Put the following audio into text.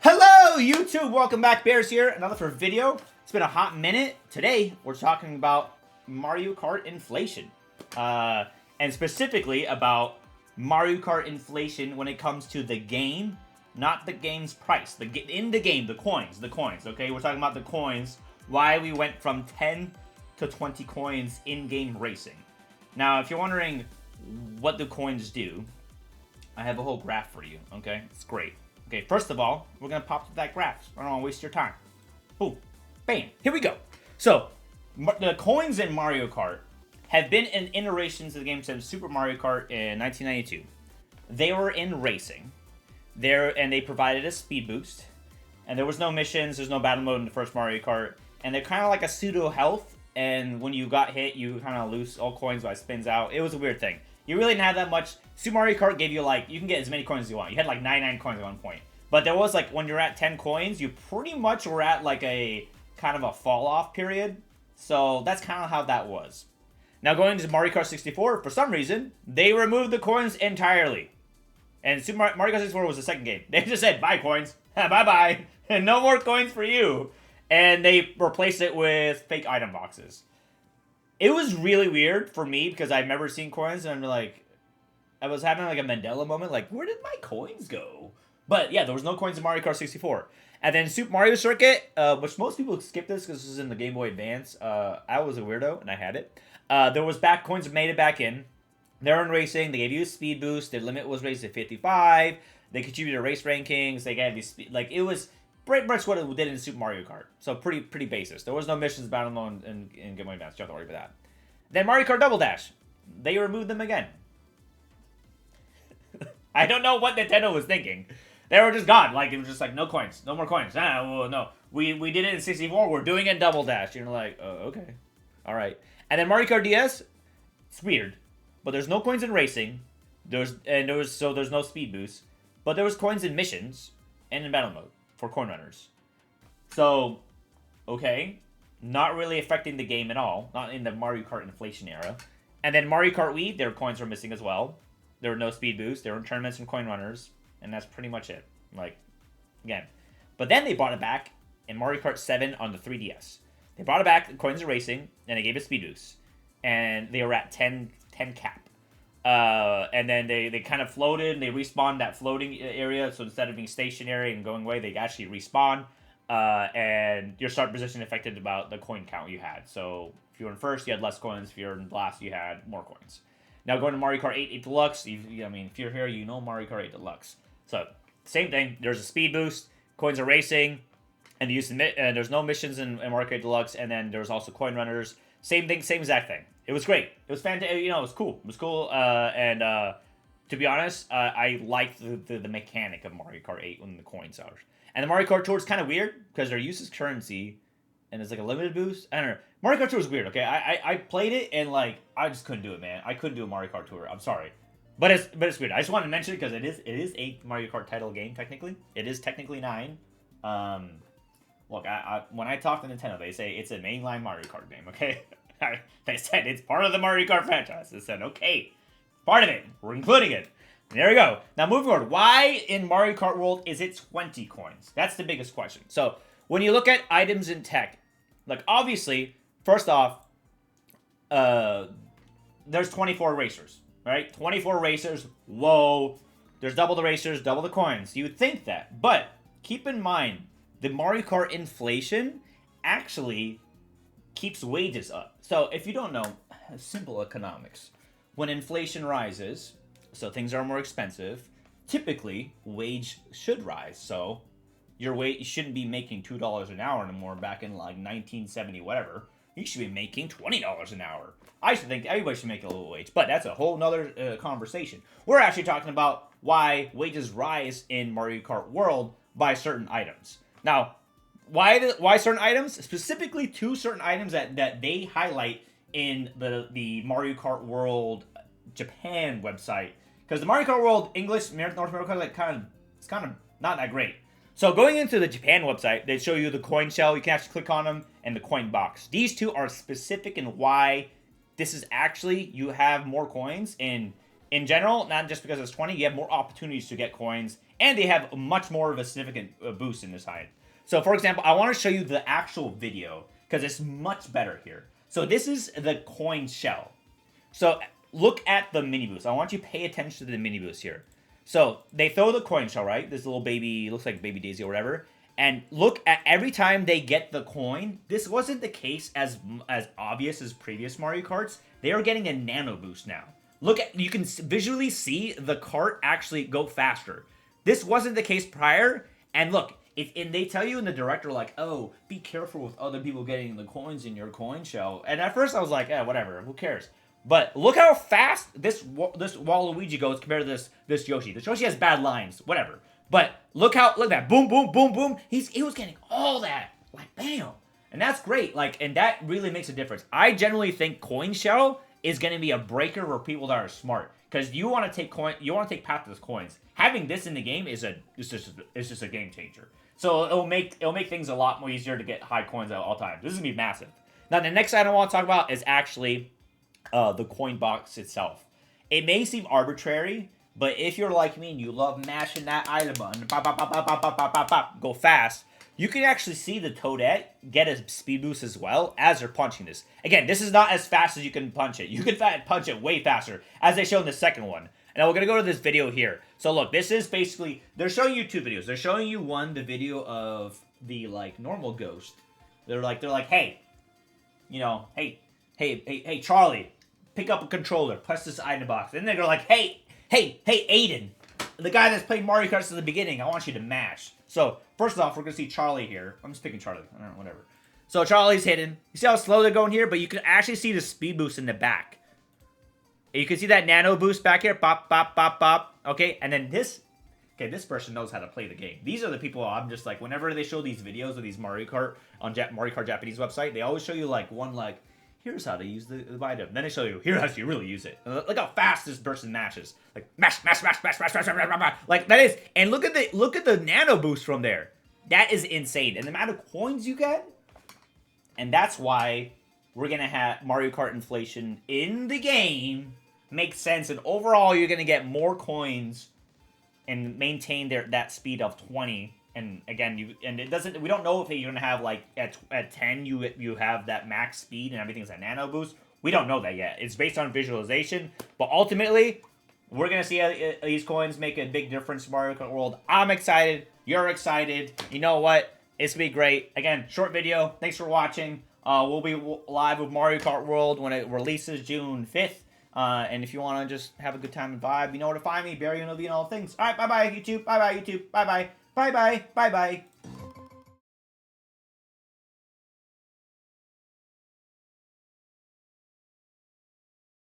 Hello, YouTube! Welcome back, Bears here. Another video. It's been a hot minute. Today, we're talking about Mario Kart inflation. And specifically about Mario Kart inflation when it comes to the game, not the game's price. In the game, the coins, okay? We're talking about the coins, why we went from 10 to 20 coins in-game racing. Now, if you're wondering what the coins do, I have a whole graph for you, okay? It's great. Okay, first of all, we're going to pop that graph. I don't want to waste your time. Boom. Bam. Here we go. So, the coins in Mario Kart have been in iterations of the game since Super Mario Kart in 1992. They were in racing. And they provided a speed boost. And there was no missions, there's no battle mode in the first Mario Kart. And they're kind of like a pseudo health. And when you got hit, you kind of lose all coins by spins out. It was a weird thing. You really didn't have that much. Super Mario Kart gave you, like, you can get as many coins as you want. You had, like, 99 coins at one point. But there was, like, when you're at 10 coins, you pretty much were at, like, a kind of a fall-off period. So that's kind of how that was. Now, going to Mario Kart 64, for some reason, they removed the coins entirely. And Super Mario Kart 64 was the second game. They just said, bye, coins. Bye-bye. And no more coins for you. And they replaced it with fake item boxes. It was really weird for me because I've never seen coins, and I'm like, I was having like a Mandela moment, like, where did my coins go? But yeah, there was no coins in Mario Kart 64. And then Super Mario Circuit, which most people skip this because this is in the Game Boy Advance. I was a weirdo, and I had it. There was coins made it back in. They're in racing. They gave you a speed boost. Their limit was raised to 55. They contributed to race rankings. They gave you speed. Like, it was pretty much what it did in Super Mario Kart. So pretty basic. There was no missions, battle mode, in Game Boy Advance. You don't have to worry about that. Then Mario Kart Double Dash. They removed them again. I don't know what Nintendo was thinking. They were just gone. Like, it was just like, no coins. No more coins. Well, no. We did it in 64. We're doing it in Double Dash. You're like, oh, okay. All right. And then Mario Kart DS. It's weird. But there's no coins in racing. There's no speed boost. But there was coins in missions and in battle mode for coin runners. So, okay. Not really affecting the game at all. Not in the Mario Kart inflation era. And then Mario Kart Wii, their coins were missing as well. There were no speed boosts. There were tournaments and coin runners. And that's pretty much it. Like, again. But then they brought it back in Mario Kart 7 on the 3DS. They brought it back, the coins are racing, and they gave it speed boosts. And they were at 10 cap. And then they kind of floated, and they respawned that floating area. So instead of being stationary and going away, they actually respawn. And your start position affected about the coin count you had. So if you were in first, you had less coins. If you were in last, you had more coins. Now going to Mario Kart 8 Deluxe, I mean, if you're here, you know Mario Kart 8 Deluxe. So same thing. There's a speed boost. Coins are racing, and there's no missions in Mario Kart 8 Deluxe. And then there's also coin runners. Same thing, same exact thing. It was great. It was fantastic. You know, it was cool. It was cool. And to be honest, I liked the mechanic of Mario Kart 8 when the coins are. And the Mario Kart Tour is kind of weird because their use is currency, and it's like a limited boost. I don't know. Mario Kart Tour is weird. Okay, I played it and like I just couldn't do it, man. I couldn't do a Mario Kart Tour. I'm sorry, but it's weird. I just want to mention it because it is a Mario Kart title game technically. It is technically 9. Look, when I talk to Nintendo, they say it's a mainline Mario Kart game. Okay, they said it's part of the Mario Kart franchise. They said okay, part of it. We're including it. There we go. Now, moving forward. Why in Mario Kart World is it 20 coins? That's the biggest question. So, when you look at items in tech, like, obviously, first off, there's 24 racers, right? 24 racers. Whoa. There's double the racers, double the coins. You would think that. But, keep in mind, the Mario Kart inflation actually keeps wages up. So, if you don't know, simple economics. When inflation rises, so things are more expensive, typically wage should rise. So your wage, you shouldn't be making $2 an hour anymore back in like 1970 whatever. You should be making $20 an hour. I should think everybody should make a little wage, but that's a whole nother conversation. We're actually talking about why wages rise in Mario Kart World by certain items. Now, why certain items? Specifically two certain items that they highlight in the Mario Kart World Japan website. Because the Mario Kart World English, North America, it's kind of not that great. So going into the Japan website, they show you the coin shell. You can actually click on them, and the coin box. These two are specific in why this is actually, you have more coins in in general, not just because it's 20, you have more opportunities to get coins, and they have much more of a significant boost in this hide. So, for example, I want to show you the actual video because it's much better here. So this is the coin shell. So look at the mini boost. I want you to pay attention to the mini boost here. So they throw the coin shell, right? This little baby, looks like baby Daisy or whatever. And look at every time they get the coin. This wasn't the case as obvious as previous Mario Karts. They are getting a nano boost now. Look at, you can visually see the cart actually go faster. This wasn't the case prior. And look, and they tell you in the director, like, oh, be careful with other people getting the coins in your coin shell. And at first I was like, whatever, who cares? But look how fast this Waluigi goes compared to this Yoshi. This Yoshi has bad lines, whatever. But look at that, boom, boom, boom, boom. He was getting all that, like, bam. And that's great, like, and that really makes a difference. I generally think coin shell is going to be a breaker for people that are smart, because you want to take path to those coins. Having this in the game is just a game changer. So it'll make things a lot more easier to get high coins at all times. This is gonna be massive. Now the next item I want to talk about is actually the coin box itself. It may seem arbitrary, but if you're like me and you love mashing that item button, pop, pop, pop, pop, pop, pop, pop, pop, pop, go fast, you can actually see the Toadette get a speed boost as well as they're punching this. Again, this is not as fast as you can punch it. You can punch it way faster, as they show in the second one. And we're going to go to this video here. So look, this is basically, they're showing you two videos. They're showing you the video of the, like, normal ghost. They're like, hey, you know, hey, Charlie, pick up a controller, press this item box. And then they're like, hey, Aiden, the guy that's played Mario Kart at the beginning, I want you to mash. So, first off, we're going to see Charlie here. I'm just picking Charlie. I don't know, whatever. So, Charlie's hidden. You see how slow they're going here? But you can actually see the speed boost in the back. You can see that nano boost back here. Pop, pop, pop, pop. Okay, and then this... Okay, this person knows how to play the game. These are the people I'm just like, whenever they show these videos of these Mario Kart on Mario Kart Japanese website, they always show you, like, here's how to use the item. Then they show you, here's how you really use it. Look how fast this person mashes. Like, mash. Like, that is... And look at the nano boost from there. That is insane. And the amount of coins you get... And that's why we're going to have Mario Kart inflation in the game makes sense. And overall, you're going to get more coins and maintain that speed of 20. And again, we don't know if you're going to have, like, at 10, you have that max speed and everything's a nano boost. We don't know that yet. It's based on visualization. But ultimately, we're going to see these coins make a big difference in Mario Kart World. I'm excited. You're excited. You know what? It's going to be great. Again, short video. Thanks for watching. We'll be live with Mario Kart World when it releases June 5th. And if you want to just have a good time and vibe, you know where to find me. Barry and all things. All right, bye-bye, YouTube. Bye-bye, YouTube. Bye-bye. Bye-bye. Bye-bye.